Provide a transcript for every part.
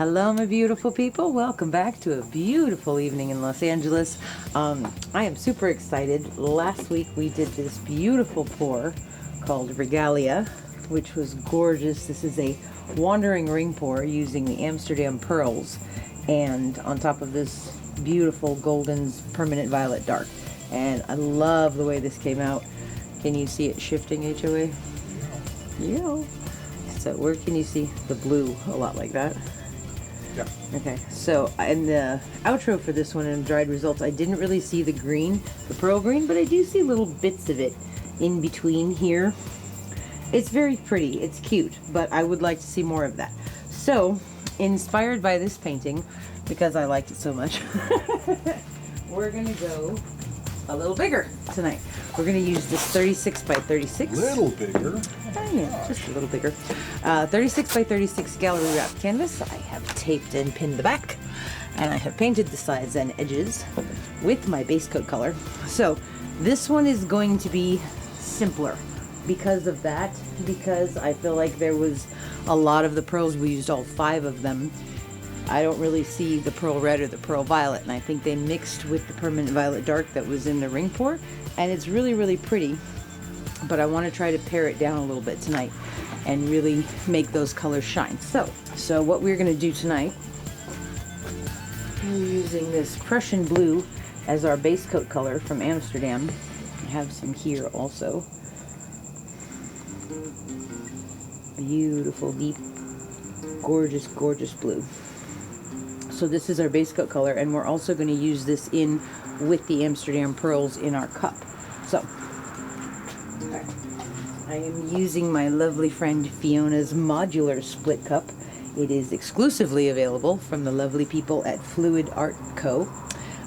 Hello, my beautiful people. Welcome back to a beautiful evening in Los Angeles. I am super excited. Last week we did this beautiful pour called Regalia, which was gorgeous. This is a wandering ring pour using the Amsterdam Pearls, and on top of this beautiful Golden's Permanent Violet Dark. And I love the way this came out. Can you see it shifting, HOA? Yeah. So where can you see the blue? A lot like that. Yeah. Okay, so in the outro for this one in dried results, I didn't really see the green, the pearl green, but I do see little bits of it in between here. It's very pretty, it's cute, but I would like to see more of that. So, inspired by this painting, because I liked it so much, we're gonna go a little bigger tonight. We're gonna use this 36 by 36. Little bigger? Yeah, just a little bigger. 36 by 36 gallery wrapped canvas. I have taped and pinned the back, and I have painted the sides and edges with my base coat color. So this one is going to be simpler because of that, because I feel like there was a lot of the pearls. We used all 5 of them. I don't really see the pearl red or the pearl violet, and I think they mixed with the permanent violet dark that was in the ring pour, and it's really, really pretty. But I want to try to pare it down a little bit tonight and really make those colors shine. So what we're going to do tonight, we're using this Prussian Blue as our base coat color from Amsterdam. I have some here also. Beautiful, deep, gorgeous, gorgeous blue. So this is our base coat color, and we're also going to use this in with the Amsterdam Pearls in our cup. So I am using my lovely friend Fiona's modular split cup. It is exclusively available from the lovely people at Fluid Art Co.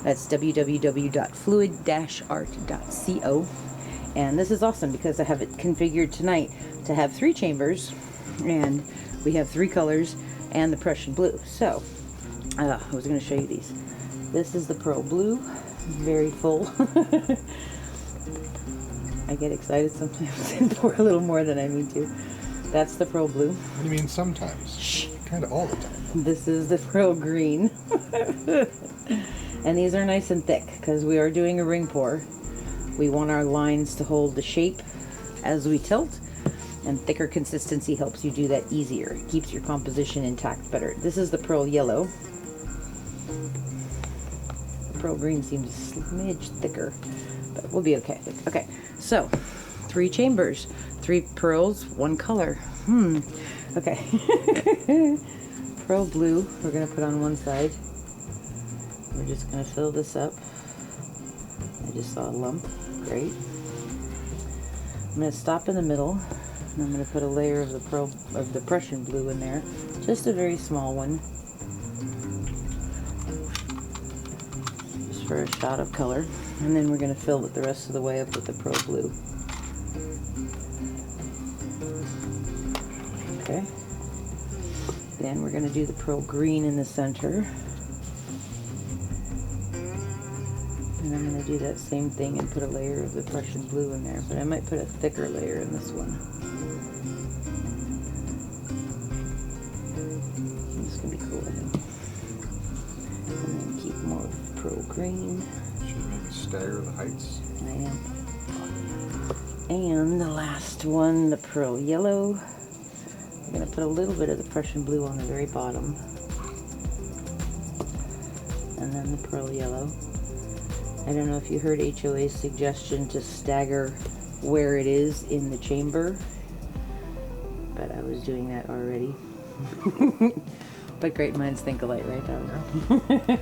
That's www.fluid-art.co. And this is awesome because I have it configured tonight to have 3 chambers, and we have 3 colors and the Prussian Blue. So I was going to show you these. This is the Pearl Blue, very full. I get excited sometimes and pour a little more than I mean to. That's the Pearl Blue. What do you mean sometimes? Shh. Kind of all the time. This is the Pearl Green. And these are nice and thick because we are doing a ring pour. We want our lines to hold the shape as we tilt, and thicker consistency helps you do that easier. It keeps your composition intact better. This is the Pearl Yellow. The Pearl Green seems a smidge thicker, but we'll be okay. Okay, so 3 chambers, 3 pearls, 1 color. Okay. Pearl Blue, we're going to put on one side. We're just going to fill this up. I just saw a lump. Great. I'm going to stop in the middle, and I'm going to put a layer of the Prussian Blue in there. Just a very small one. Just for a shot of color. And then we're going to fill it the rest of the way up with the Pearl Blue. Okay. Then we're going to do the Pearl Green in the center. And I'm going to do that same thing and put a layer of the Prussian Blue in there. But I might put a thicker layer in this one. This is going to be cool, I think. And then keep more of the Pearl Green. Should we maybe stagger the heights? I am. And the last one, the Pearl Yellow. I'm going to put a little bit of the Prussian Blue on the very bottom. And then the Pearl Yellow. I don't know if you heard HOA's suggestion to stagger where it is in the chamber, but I was doing that already. But great minds think alike, right?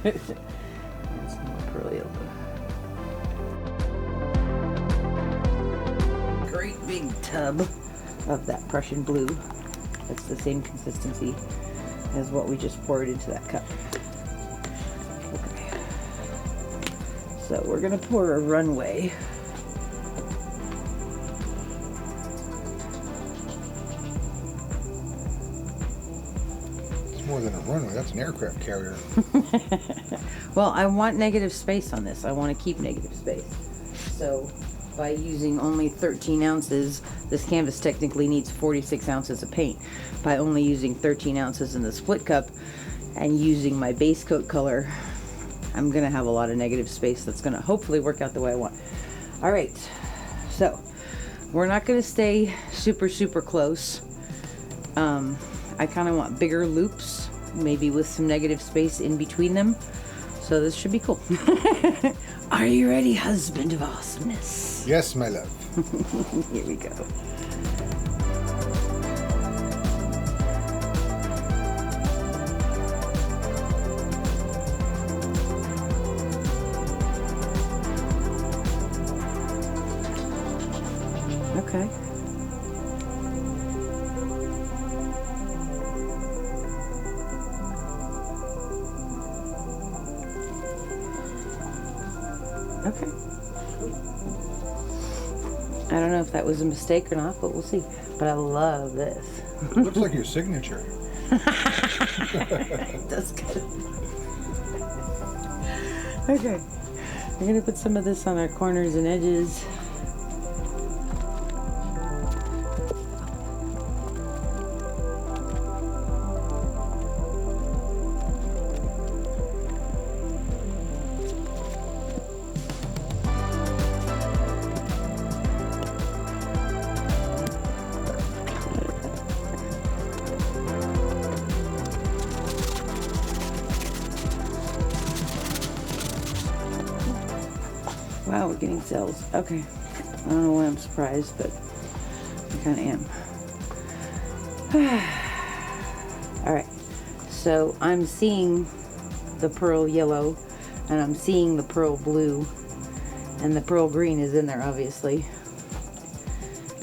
That's more Pearl Yellow. Great big tub of that Prussian Blue. That's the same consistency as what we just poured into that cup. Okay. So we're going to pour a runway. It's more than a runway, that's an aircraft carrier. Well, I want negative space on this. I want to keep negative space. So by using only 13 ounces, this canvas technically needs 46 ounces of paint. By only using 13 ounces in the split cup and using my base coat color, I'm gonna have a lot of negative space that's gonna hopefully work out the way I want. All right, so we're not gonna stay super close. I kind of want bigger loops, maybe with some negative space in between them. So this should be cool. Are you ready, husband of awesomeness? Yes, my love. Here we go. Okay. Okay. I don't know if that was a mistake or not, but we'll see. But I love this. It looks like your signature. That's good. Okay. We're going to put some of this on our corners and edges. Wow, we're getting cells. Okay. I don't know why I'm surprised, but I kind of am. All right. So I'm seeing the pearl yellow, and I'm seeing the pearl blue, and the pearl green is in there, obviously.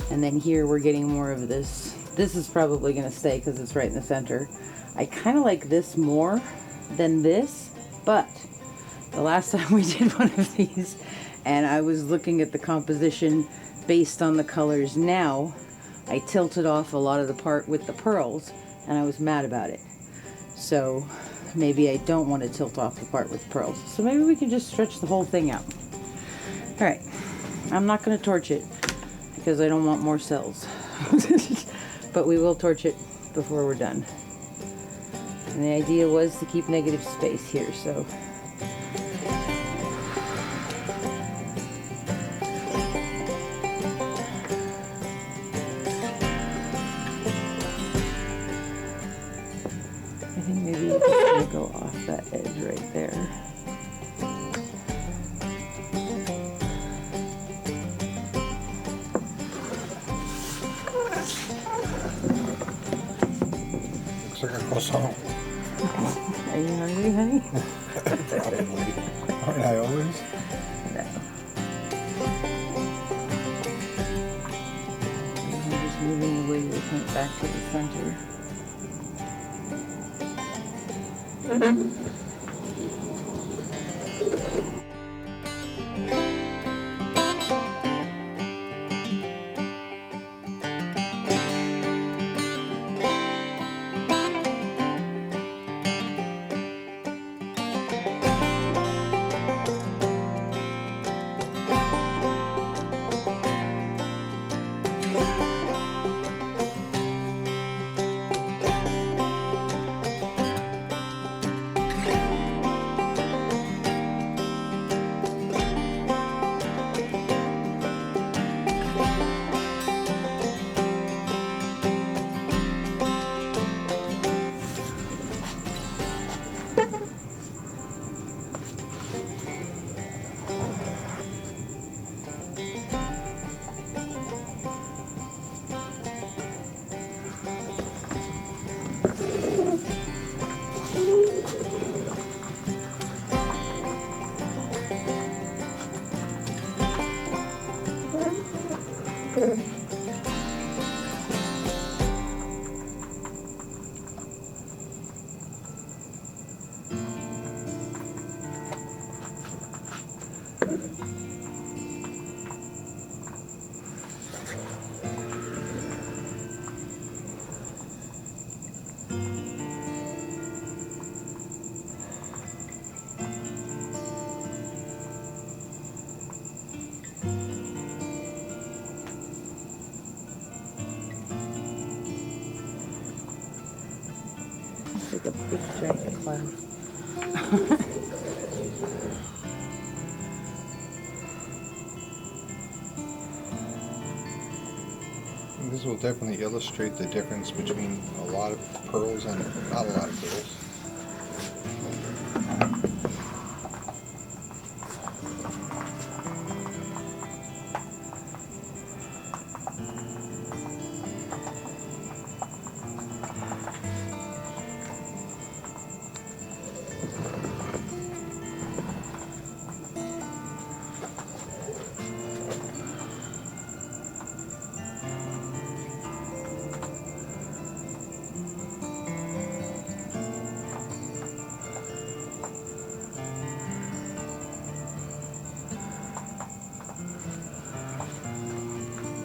And then here we're getting more of this. This is probably going to stay because it's right in the center. I kind of like this more than this, but the last time we did one of these, and I was looking at the composition based on the colors now, I tilted off a lot of the part with the pearls, and I was mad about it. So maybe I don't want to tilt off the part with pearls. So maybe we can just stretch the whole thing out. All right, I'm not going to torch it because I don't want more cells. But we will torch it before we're done. And the idea was to keep negative space here, so. I think maybe it's going to go off that edge right there. Looks like a croissant. Are you hungry, honey? Probably. Aren't I always? No. I'm just moving the weight of the paint back to the center. big giant cloud. This will definitely illustrate the difference between a lot of pearls and not a lot of pearls.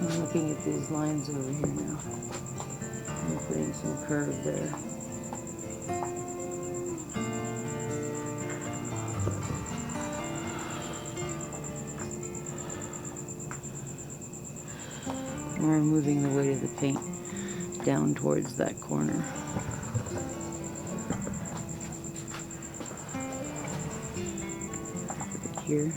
I'm looking at these lines over here now. I'm putting some curve there. And we're moving the weight of the paint down towards that corner. Here.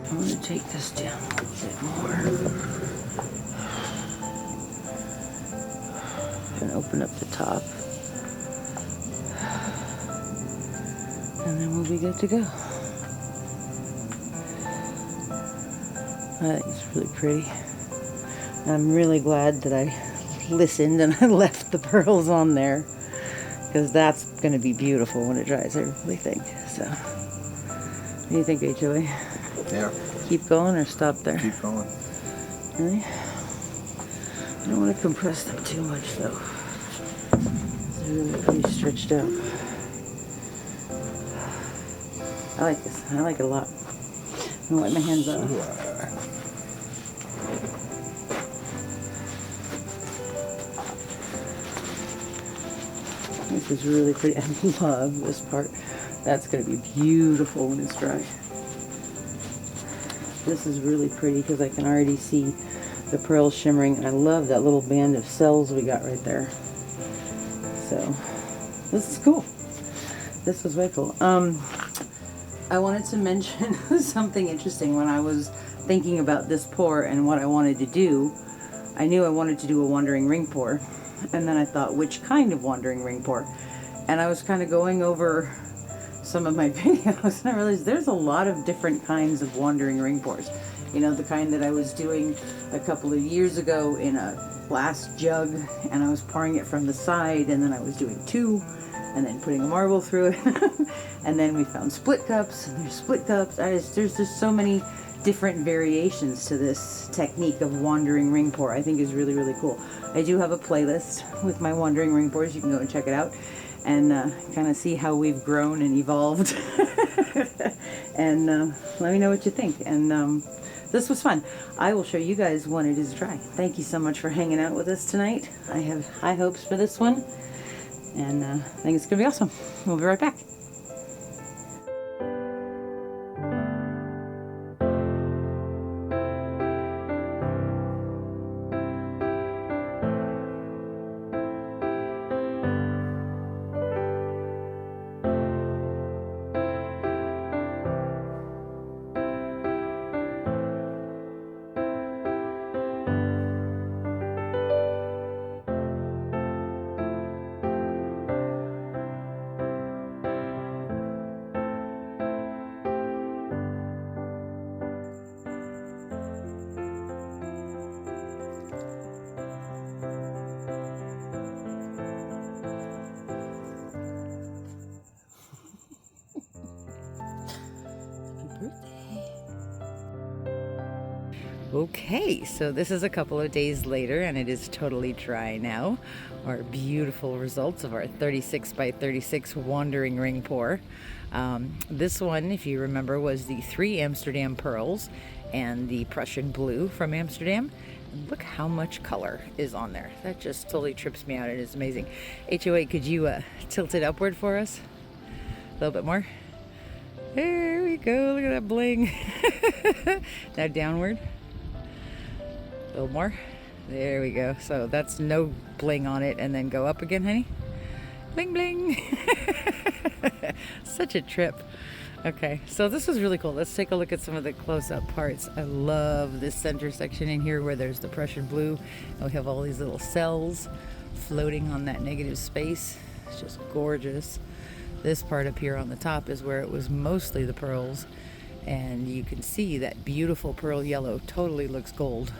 I'm going to take this down a little bit more and open up the top, and then we'll be good to go. I think it's really pretty. I'm really glad that I listened and I left the pearls on there, because that's going to be beautiful when it dries, I really think. So, what do you think, HOA? Yeah. Keep going or stop there? Keep going. Really? I don't want to compress them too much, though. They're really pretty stretched out. I like this. I like it a lot. I'm going to wipe my hands off. This is really pretty. I love this part. That's going to be beautiful when it's dry. This is really pretty because I can already see the pearls shimmering. I love that little band of cells we got right there. So, this is cool. This was way cool. I wanted to mention something interesting when I was thinking about this pour and what I wanted to do. I knew I wanted to do a wandering ring pour, and then I thought, which kind of wandering ring pour? And I was kind of going over some of my videos, and I realized there's a lot of different kinds of wandering ring pours. You know, the kind that I was doing a couple of years ago in a glass jug, and I was pouring it from the side, and then I was doing two, and then putting a marble through it. And then we found split cups, and there's split cups. There's just so many different variations to this technique of wandering ring pour. I think is really, really cool. I do have a playlist with my wandering ring pours. You can go and check it out and kind of see how we've grown and evolved. And let me know what you think. And this was fun. I will show you guys one it is to try. Thank you so much for hanging out with us tonight. I have high hopes for this one, and I think it's gonna be awesome. We'll be right back. Okay, so this is a couple of days later and it is totally dry now. Our beautiful results of our 36 by 36 wandering ring pour. This one, if you remember, was the 3 Amsterdam Pearls and the Prussian Blue from Amsterdam. And look how much color is on there. That just totally trips me out. It is amazing. HOA, could you tilt it upward for us? A little bit more. There we go. Look at that bling. Now downward. A little more. There we go. So that's no bling on it, and then go up again, honey. Bling bling. Such a trip. Okay, so this was really cool. Let's take a look at some of the close-up parts. I love this center section in here where there's the Prussian Blue, and we have all these little cells floating on that negative space. It's just gorgeous. This part up here on the top is where it was mostly the pearls, and you can see that beautiful pearl yellow totally looks gold.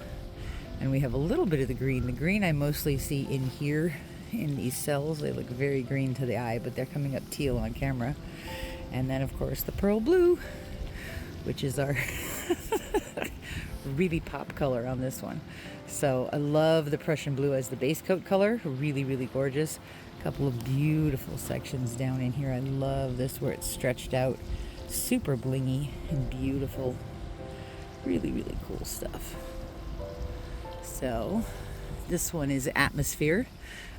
And we have a little bit of the green. The green I mostly see in here in these cells. They look very green to the eye, but they're coming up teal on camera. And then of course the pearl blue, which is our really pop color on this one. So I love the Prussian Blue as the base coat color. Really, really gorgeous. A couple of beautiful sections down in here. I love this where it's stretched out. Super blingy and beautiful. Really, really cool stuff. So this one is Atmosphere.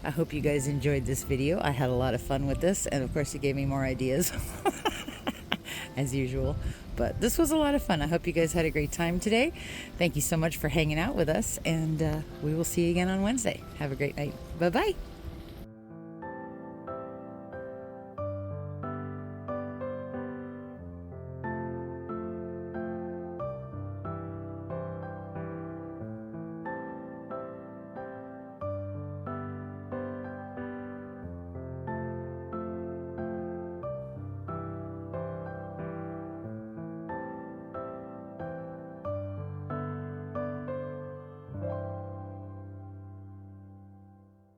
I hope you guys enjoyed this video. I had a lot of fun with this, and of course it gave me more ideas as usual, but this was a lot of fun. I hope you guys had a great time today. Thank you so much for hanging out with us, and we will see you again on Wednesday. Have a great night. Bye bye.